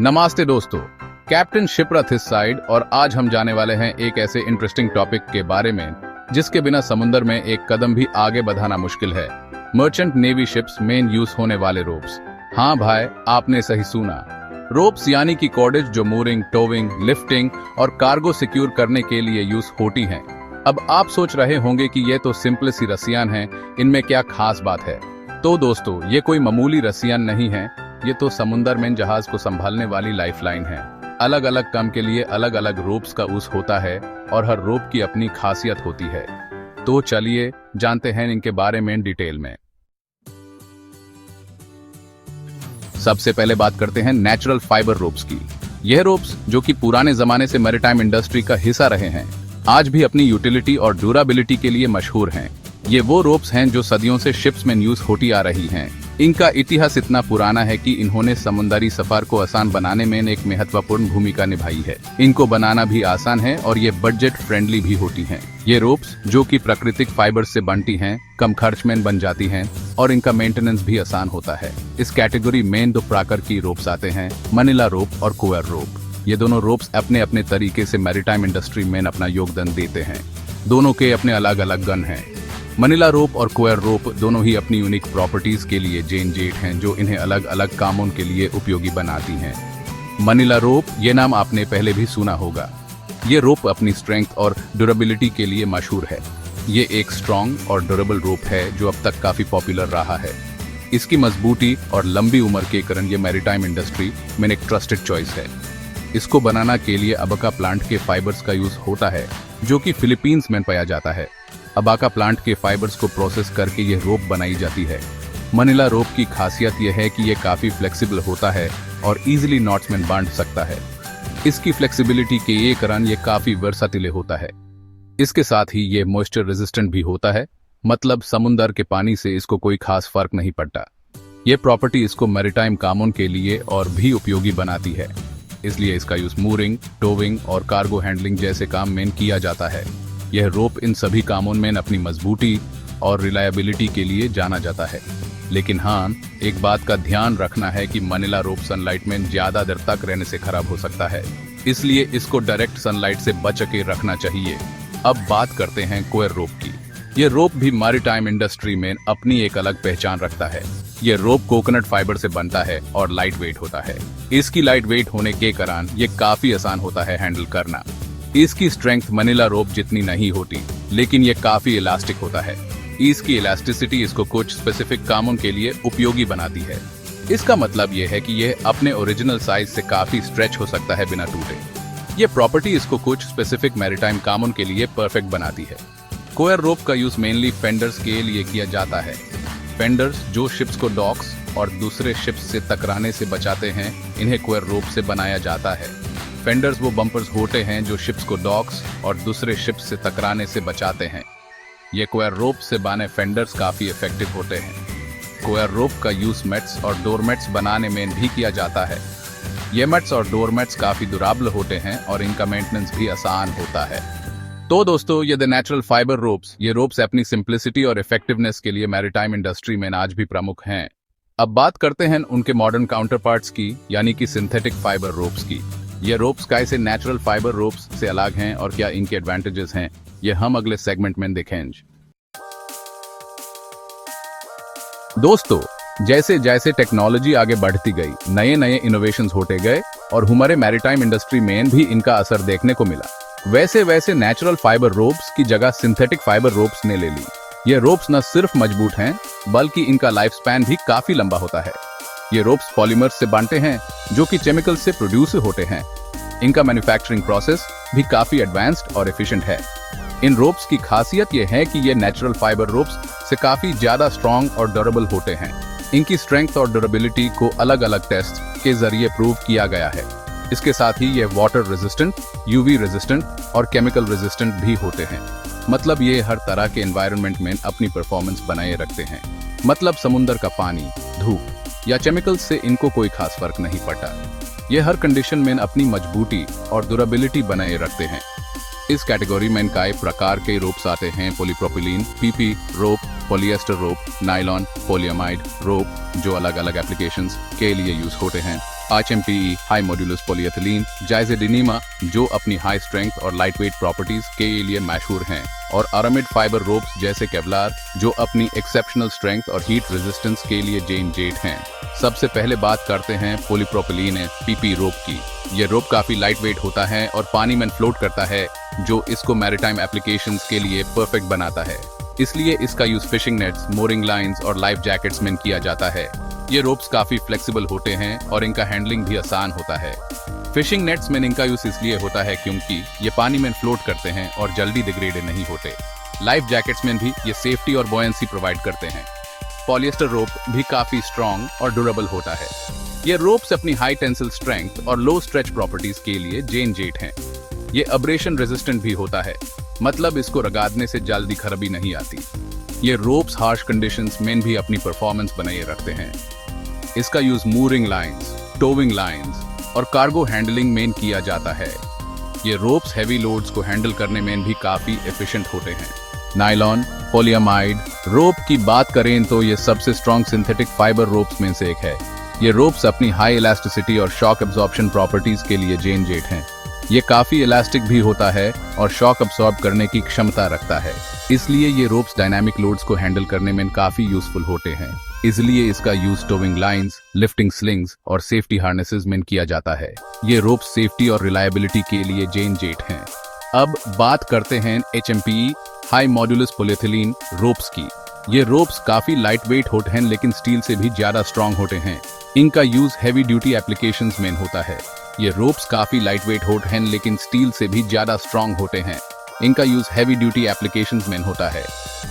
नमस्ते दोस्तों, कैप्टन शिप्रथ इस साइड और आज हम जाने वाले हैं एक ऐसे इंटरेस्टिंग टॉपिक के बारे में जिसके बिना समुद्र में एक कदम भी आगे बढ़ाना मुश्किल है। मर्चेंट नेवी शिप्स में यूज होने वाले रोप्स। हाँ भाई, आपने सही सुना। रोप्स यानी कि कॉर्डेज जो मूरिंग, टोविंग, लिफ्टिंग और कार्गो सिक्योर करने के लिए यूज होती हैं। अब आप सोच रहे होंगे कि ये तो सिंपल सी रस्सियां हैं, इनमें क्या खास बात है। तो दोस्तों, ये कोई मामूली रस्सियां नहीं है, ये तो समुद्र में जहाज को संभालने वाली लाइफलाइन है। अलग अलग काम के लिए अलग अलग रोप्स का यूज होता है और हर रोप की अपनी खासियत होती है। तो चलिए जानते हैं इनके बारे में डिटेल में। सबसे पहले बात करते हैं नेचुरल फाइबर रोप्स की। यह रोप्स जो कि पुराने जमाने से मैरीटाइम इंडस्ट्री का हिस्सा रहे हैं, आज भी अपनी यूटिलिटी और ड्यूरेबिलिटी के लिए मशहूर हैं। ये वो रोप्स हैं जो सदियों से शिप्स में यूज होती आ रही हैं। इनका इतिहास इतना पुराना है कि इन्होंने समुद्री सफर को आसान बनाने में एक महत्वपूर्ण भूमिका निभाई है। इनको बनाना भी आसान है और ये बजट फ्रेंडली भी होती हैं। ये रोप्स जो कि प्राकृतिक फाइबर से बनती हैं, कम खर्च में बन जाती हैं और इनका मेंटेनेंस भी आसान होता है। इस कैटेगरी में दो प्रकार की रोप्स आते हैं, मनीला रोप और कोयर रोप। ये दोनों रोप्स अपने अपने तरीके से मैरीटाइम इंडस्ट्री में अपना योगदान देते हैं। दोनों के अपने अलग अलग गन हैं। मनीला रोप और कोयर रोप दोनों ही अपनी यूनिक प्रॉपर्टीज के लिए जेट हैं जो इन्हें अलग अलग कामों के लिए उपयोगी बनाती हैं। मनीला रोप, ये नाम आपने पहले भी सुना होगा। ये रोप अपनी स्ट्रेंथ और ड्यूरेबिलिटी के लिए मशहूर है। ये एक स्ट्रॉन्ग और ड्यूरेबल रोप है जो अब तक काफी पॉपुलर रहा है। इसकी मजबूती और लंबी उम्र के कारण ये मैरीटाइम इंडस्ट्री में एक ट्रस्टेड चॉइस है। इसको बनाना के लिए अबाका प्लांट के फाइबर्स का यूज होता है जो कि फिलीपींस में पाया जाता है। अबाका प्लांट के फाइबर्स को प्रोसेस करके यह रोप बनाई जाती है। मनीला रोप की खासियत यह है कि यह काफी फ्लेक्सिबल होता है और इजीली नॉट्स में बांध सकता है। इसकी फ्लेक्सिबिलिटी के ये कारण ये काफी वर्साटिल होता है। इसके साथ ही ये मॉइस्चर रेजिस्टेंट भी होता है, मतलब समुद्र के पानी से इसको कोई खास फर्क नहीं पड़ता। ये प्रॉपर्टी इसको मैरीटाइम कामों के लिए और भी उपयोगी बनाती है, इसलिए इसका यूज मूरिंग, टोविंग और कार्गो हैंडलिंग जैसे काम में किया जाता है। यह रोप इन सभी कामों में अपनी मजबूती और रिलायबिलिटी के लिए जाना जाता है। लेकिन हाँ, एक बात का ध्यान रखना है कि मनीला रोप सनलाइट में ज्यादा देर तक रहने से खराब हो सकता है, इसलिए इसको डायरेक्ट सनलाइट से बच के रखना चाहिए। अब बात करते हैं कोयर रोप की। यह रोप भी मैरीटाइम इंडस्ट्री में अपनी एक अलग पहचान रखता है। यह रोप कोकोनट फाइबर से बनता है और लाइट वेट होता है। इसकी लाइट वेट होने के कारण ये काफी आसान होता है हैंडल करना। इसकी स्ट्रेंथ मनीला रोप जितनी नहीं होती, लेकिन ये काफी इलास्टिक होता है। इसकी इलास्टिसिटी इसको कुछ स्पेसिफिक कामों के लिए उपयोगी बनाती है। इसका मतलब यह है कि यह अपने ओरिजिनल साइज से काफी स्ट्रेच हो सकता है बिना टूटे। ये प्रॉपर्टी इसको कुछ स्पेसिफिक मैरीटाइम कामों के लिए परफेक्ट बनाती है। कोयर रोप का यूज मेनली फेंडर्स के लिए किया जाता है। फेंडर्स जो शिप्स को डॉक्स और दूसरे शिप्स से टकराने से बचाते हैं, इन्हें कोयर रोप से बनाया जाता है। फेंडर्स वो बम्पर्स होते हैं जो शिप्स को डॉक्स और दूसरे शिप्स से टकराने से बचाते हैं। ये कोयर रोप से बने फेंडर्स काफी इफेक्टिव होते हैं। कोयर रोप का यूज मैट्स और डोरमेट्स बनाने में भी किया जाता है। ये मैट्स और डोरमेट्स काफी ड्यूरेबल होते हैं और इनका मेंटेनेंस भी आसान होता है। तो दोस्तों, ये द नेचुरल फाइबर रोप्स, ये रोप्स अपनी सिंप्लिसिटी और इफेक्टिवनेस के लिए मैरीटाइम इंडस्ट्री में आज भी प्रमुख हैं। अब बात करते हैं उनके मॉडर्न काउंटर पार्ट्स की, यानी कि सिंथेटिक फाइबर रोप्स की। ये रोप्स कैसे नेचुरल फाइबर रोप्स से अलग हैं और क्या इनके एडवांटेजेस हैं, ये हम अगले सेगमेंट में देखेंगे। दोस्तों, जैसे जैसे टेक्नोलॉजी आगे बढ़ती गई, नए नए इनोवेशंस होते गए और हमारे मैरीटाइम इंडस्ट्री में भी इनका असर देखने को मिला। वैसे वैसे नेचुरल फाइबर रोप्स की जगह सिंथेटिक फाइबर रोप्स ने ले ली। ये रोप्स न सिर्फ मजबूत हैं, बल्कि इनका लाइफ स्पैन भी काफी लंबा होता है। ये रोप्स पॉलीमर्स से बनते हैं जो कि केमिकल से प्रोड्यूस होते हैं। इनका मैन्युफैक्चरिंग प्रोसेस भी काफी एडवांस्ड और एफिशिएंट है। इन रोप्स की खासियत यह है कि ये नेचुरल फाइबर रोप्स से काफी ज्यादा स्ट्रॉन्ग और ड्यूरेबल होते हैं। इनकी स्ट्रेंथ और ड्यूरेबिलिटी को अलग अलग टेस्ट के जरिए प्रूव किया गया है। इसके साथ ही ये वाटर रेजिस्टेंट, यूवी रेजिस्टेंट और केमिकल रेजिस्टेंट भी होते हैं। मतलब ये हर तरह के एनवायरनमेंट में अपनी परफॉर्मेंस बनाए रखते हैं। मतलब समुद्र का पानी, धूप या केमिकल्स से इनको कोई खास फर्क नहीं पड़ता। ये हर कंडीशन में अपनी मजबूती और ड्यूरेबिलिटी बनाए रखते हैं। इस कैटेगरी में कई प्रकार के रोप्स आते हैं, पॉलीप्रोपिलीन, पीपी रोप, पॉलिएस्टर रोप, नायलॉन, पॉलीएमाइड रोप, जो अलग अलग एप्लीकेशंस के लिए यूज होते हैं। HMPE हाई मॉड्यूलस पॉलीएथिलीन, जाइजेडिनिमा जो अपनी हाई स्ट्रेंथ और लाइट वेट प्रॉपर्टीज के लिए मशहूर हैं, और अरामिड फाइबर रोप्स जैसे केवलार जो अपनी एक्सेप्शनल स्ट्रेंथ और हीट रेजिस्टेंस के लिए जेन जेट हैं। सबसे पहले बात करते हैं पॉलीप्रोपिलीन PP रोप की। ये रोप काफी लाइट वेट होता है और पानी में फ्लोट करता है, जो इसको मैरीटाइम एप्लीकेशंस के लिए परफेक्ट बनाता है। इसलिए इसका use fishing nets, mooring lines और लाइफ जैकेट्स में किया जाता है। ये रोप्स काफी फ्लेक्सिबल होते हैं और इनका हैंडलिंग भी आसान होता है। फिशिंग नेट्स में इनका यूज इसलिए होता है क्योंकि ये पानी में फ्लोट करते हैं और जल्दी डिग्रेड नहीं होते। लाइफ जैकेट्स में भी ये सेफ्टी और बॉयंसी प्रोवाइड करते हैं। पॉलिएस्टर रोप भी काफी स्ट्रॉन्ग और ड्यूरेबल होता है। ये रोप्स अपनी हाई टेंसिल स्ट्रेंथ और लो स्ट्रेच प्रॉपर्टीज के लिए जेन जेट हैं। ये अब्रेशन रेजिस्टेंट भी होता है, मतलब इसको रगड़ने से जल्दी खराबी नहीं आती। ये रोप्स हार्श कंडीशंस में भी अपनी परफॉर्मेंस बनाए रखते हैं। इसका use mooring lines, towing lines और कार्गो हैंडलिंग में किया जाता है। ये रोप्स हैवी लोड्स को हैंडल करने में भी काफी एफिशिएंट होते हैं। नायलॉन पॉलीअमाइड रोप की बात करें तो ये सबसे स्ट्रॉन्ग सिंथेटिक फाइबर रोप्स में से एक है। ये रोप्स अपनी हाई इलास्टिसिटी और शॉक एब्जॉर्प्शन प्रॉपर्टीज के लिए जेन जेट हैं। ये काफी इलास्टिक भी होता है और शॉक अब्सॉर्ब करने की क्षमता रखता है। इसलिए ये रोप्स डायनामिक लोड्स को हैंडल करने में काफी यूजफुल होते हैं। इसलिए इसका use towing lines, lifting slings और सेफ्टी हार्नेसेस में किया जाता है। ये रोप्स सेफ्टी और रिलायबिलिटी के लिए जेन जेट हैं। अब बात करते हैं HMPE high modulus polyethylene ropes की। ये रोप्स काफी लाइट वेट होते हैं लेकिन स्टील से भी ज्यादा स्ट्रॉन्ग होते हैं। इनका यूज हैवी ड्यूटी एप्लीकेशंस में होता है। ये रोप्स काफी लाइट वेट होते हैं लेकिन स्टील से भी ज्यादा स्ट्रॉन्ग होते हैं। इनका यूज हैवी ड्यूटी एप्लीकेशंस में होता है।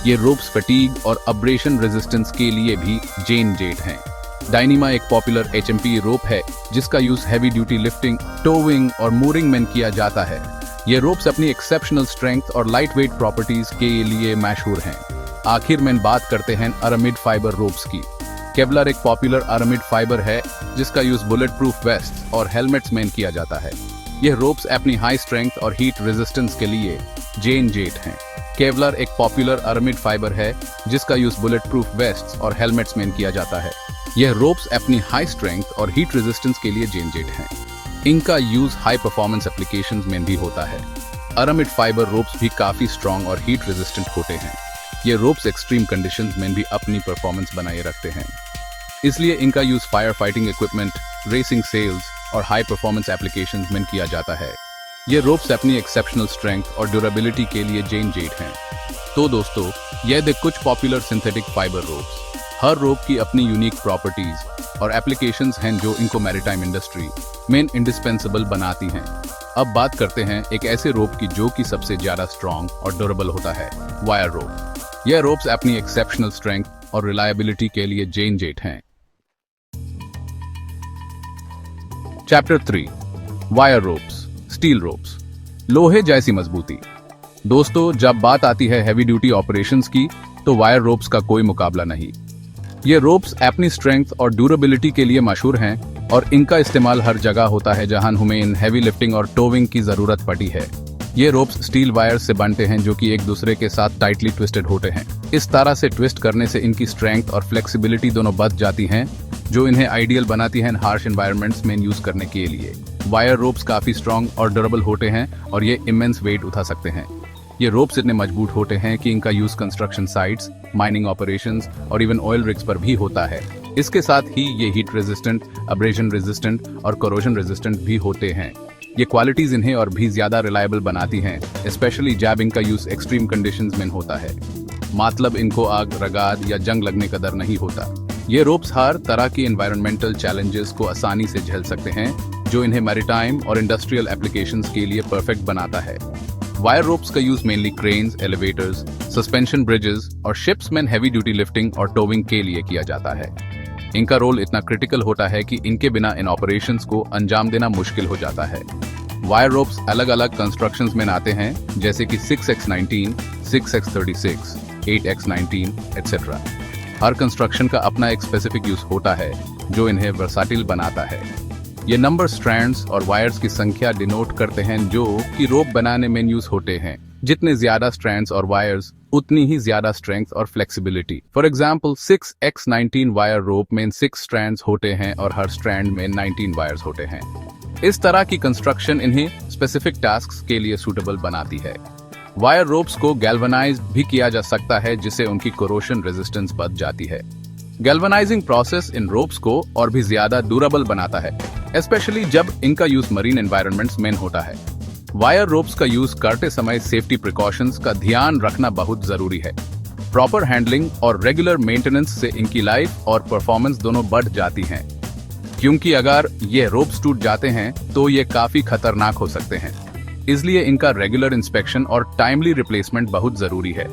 ये रोप्स फटीग और अब्रेशन रेजिस्टेंस के लिए भी जेन जेट हैं। डायनीमा एक पॉपुलर HMPE रोप है जिसका use heavy duty lifting, towing और मूरिंग में किया जाता है। ये रोप्स अपनी एक्सेप्शनल स्ट्रेंथ और लाइट वेट प्रॉपर्टीज के लिए मशहूर हैं। आखिर में बात करते हैं अरामिड फाइबर रोप्स की। केवलर एक पॉपुलर अरामिड फाइबर है जिसका यूज बुलेट प्रूफ वेस्ट और हेलमेट्स में किया जाता है। यह रोप्स अपनी हाई स्ट्रेंथ और हीट रेजिस्टेंस के लिए जेन जेट हैं। केवलर एक पॉपुलर अरामिड फाइबर है जिसका यूज बुलेट प्रूफ वेस्ट और हेलमेट्स में किया जाता है। यह रोप्स अपनी हाई स्ट्रेंथ और हीट रेजिस्टेंस के लिए जेन जेट हैं। इनका यूज हाई परफॉर्मेंस एप्लीकेशंस में भी होता है। अरामिड फाइबर रोप्स भी काफी स्ट्रॉन्ग और हीट रेजिस्टेंट होते हैं। ये रोप्स एक्सट्रीम कंडीशंस में भी अपनी परफॉर्मेंस बनाए रखते हैं। इसलिए इनका use fire fighting equipment, racing sails और हाई परफॉर्मेंस एप्लीकेशंस में किया जाता है। ये रोप्स अपनी एक्सेप्शनल स्ट्रेंथ और ड्यूरेबिलिटी के लिए जेन जेट हैं। तो दोस्तों, ये थे कुछ पॉपुलर सिंथेटिक फाइबर रोप्स। हर रोप की अपनी यूनिक प्रॉपर्टीज और एप्लीकेशंस हैं जो इनको मैरीटाइम इंडस्ट्री में इंडिस्पेंसेबल बनाती हैं। अब बात करते हैं एक ऐसे रोप की जो कि सबसे ज्यादा स्ट्रॉन्ग और ड्यूरेबल होता है, वायर रोप। यह रोप्स अपनी एक्सेप्शनल स्ट्रेंथ और रिलायबिलिटी के लिए जेन जेट हैं। Chapter 3 wire ropes, steel ropes, लोहे जैसी मजबूती। दोस्तों, जब बात आती है हैवी ड्यूटी ऑपरेशंस की तो वायर रोप्स का कोई मुकाबला नहीं। ये रोप्स अपनी स्ट्रेंथ और ड्यूरेबिलिटी के लिए मशहूर हैं और इनका इस्तेमाल हर जगह होता है जहां हमें इन हैवी लिफ्टिंग और टोविंग की जरूरत पड़ी है। ये रोप्स स्टील वायर्स से बनते हैं जो कि एक दूसरे के साथ टाइटली ट्विस्टेड होते हैं। इस तरह से ट्विस्ट करने से इनकी स्ट्रेंथ और फ्लेक्सिबिलिटी दोनों बढ़ जाती हैं, जो इन्हें आइडियल बनाती हैं हार्श एनवायरनमेंट्स में यूज करने के लिए। वायर रोप्स काफी स्ट्रॉन्ग और ड्यूरेबल होते हैं और ये इमेंस वेट उठा सकते हैं। ये रोप्स इतने मजबूत होते हैं कि इनका use construction sites, mining operations और इवन ऑयल रिग्स पर भी होता है। इसके साथ ही ये हीट रेजिस्टेंट, अब्रेजन रेजिस्टेंट और कोरोजन रेजिस्टेंट भी होते हैं। ये क्वालिटीज इन्हें और भी ज्यादा रिलायबल बनाती हैं, स्पेशली जब इनका यूज एक्सट्रीम कंडीशंस में होता है। मतलब इनको आग, रगाद या जंग लगने का डर नहीं होता। ये रोप्स हर तरह की एनवायरमेंटल चैलेंजेस को आसानी से झेल सकते हैं, जो इन्हें मैरीटाइम और इंडस्ट्रियल एप्लीकेशंस के लिए परफेक्ट बनाता है। वायर रोप्स का use mainly cranes, elevators, suspension bridges और शिप्स में हैवी ड्यूटी लिफ्टिंग और टोविंग के लिए किया जाता है। इनका रोल इतना क्रिटिकल होता है कि इनके बिना इन ऑपरेशंस को अंजाम देना मुश्किल हो जाता है। वायर रोप्स अलग अलग कंस्ट्रक्शंस में आते हैं, जैसे कि 6x19, 6x36, 8x19 एक्सेट्रा। हर कंस्ट्रक्शन का अपना एक स्पेसिफिक यूज होता है जो इन्हें वर्साटिल बनाता है। ये नंबर स्ट्रैंड्स और वायर्स की संख्या डिनोट करते हैं जो कि रोप बनाने में यूज होते हैं। जितने ज्यादा स्ट्रैंड्स और वायर्स उतनी ही ज्यादा स्ट्रेंथ और flexibility. For example 6x19 wire rope में 6 स्ट्रैंड्स होते हैं और हर स्ट्रैंड में 19 वायर्स होते हैं। इस तरह की कंस्ट्रक्शन इन्हें स्पेसिफिक टास्क्स के लिए सूटेबल बनाती है। वायर रोप्स को गैल्वनाइज भी किया जा सकता है जिससे उनकी कोरोशन रेजिस्टेंस बढ़ जाती है। गैल्वनाइजिंग प्रोसेस इन रोप्स को और भी ज्यादा ड्यूरेबल बनाता है, स्पेशली जब इनका यूज मरीन एनवायरनमेंट्स में होता है। वायर रोप्स का यूज करते समय सेफ्टी प्रिकॉशंस का ध्यान रखना बहुत जरूरी है। प्रॉपर हैंडलिंग और रेगुलर मेंटेनेंस से इनकी लाइफ और परफॉर्मेंस दोनों बढ़ जाती हैं, क्योंकि अगर ये रोप्स टूट जाते हैं तो ये काफी खतरनाक हो सकते हैं। इसलिए इनका रेगुलर इंस्पेक्शन और टाइमली रिप्लेसमेंट बहुत जरूरी है।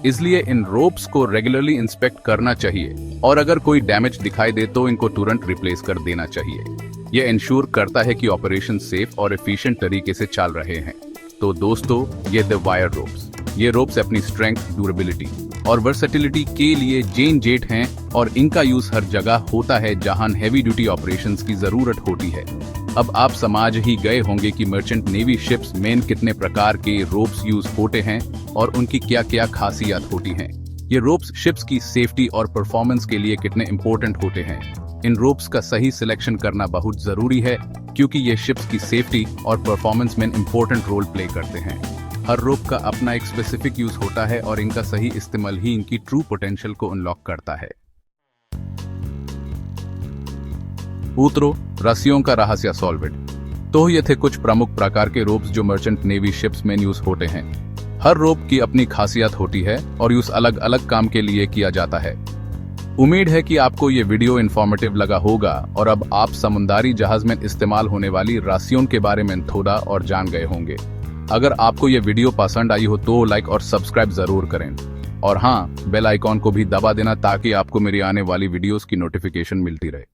इसलिए इन रोप्स को रेगुलरली इंस्पेक्ट करना चाहिए और अगर कोई डैमेज दिखाई दे तो इनको तुरंत रिप्लेस कर देना चाहिए। यह इंश्योर करता है कि ऑपरेशन सेफ और एफिशिएंट तरीके से चल रहे हैं। तो दोस्तों, ये द वायर रोप्स, ये रोप्स अपनी स्ट्रेंथ, ड्यूरेबिलिटी और वर्सेटिलिटी के लिए जेन जेट हैं और इनका यूज हर जगह होता है जहां हेवी ड्यूटी ऑपरेशंस की जरूरत होती है। अब आप समझ ही गए होंगे कि मर्चेंट नेवी शिप्स में कितने प्रकार के रोप्स यूज होते हैं और उनकी क्या क्या खासियत होती हैं। ये रोप्स शिप्स की सेफ्टी और परफॉर्मेंस के लिए कितने इंपॉर्टेंट होते हैं। इन रोप्स का सही सिलेक्शन करना बहुत जरूरी है, क्योंकि ये शिप्स की सेफ्टी और परफॉर्मेंस में इंपॉर्टेंट रोल प्ले करते हैं। हर रोप का अपना एक स्पेसिफिक यूज होता है और इनका सही इस्तेमाल ही इनकी ट्रू पोटेंशियल को अनलॉक करता है। उत्तरों, रस्सियों का रहस्य सॉल्वेड। तो ये थे कुछ प्रमुख प्रकार के रोप्स जो मर्चेंट नेवी शिप्स में यूज होते हैं। हर रोप की अपनी खासियत होती है और यूज अलग अलग काम के लिए किया जाता है। उम्मीद है कि आपको ये वीडियो इन्फॉर्मेटिव लगा होगा और अब आप समुद्री जहाज में इस्तेमाल होने वाली रस्सियों के बारे में थोड़ा और जान गए होंगे। अगर आपको ये वीडियो पसंद आई हो तो लाइक और सब्सक्राइब जरूर करें और हाँ, बेल आइकॉन को भी दबा देना ताकि आपको मेरी आने वाली वीडियोस की नोटिफिकेशन मिलती रहे।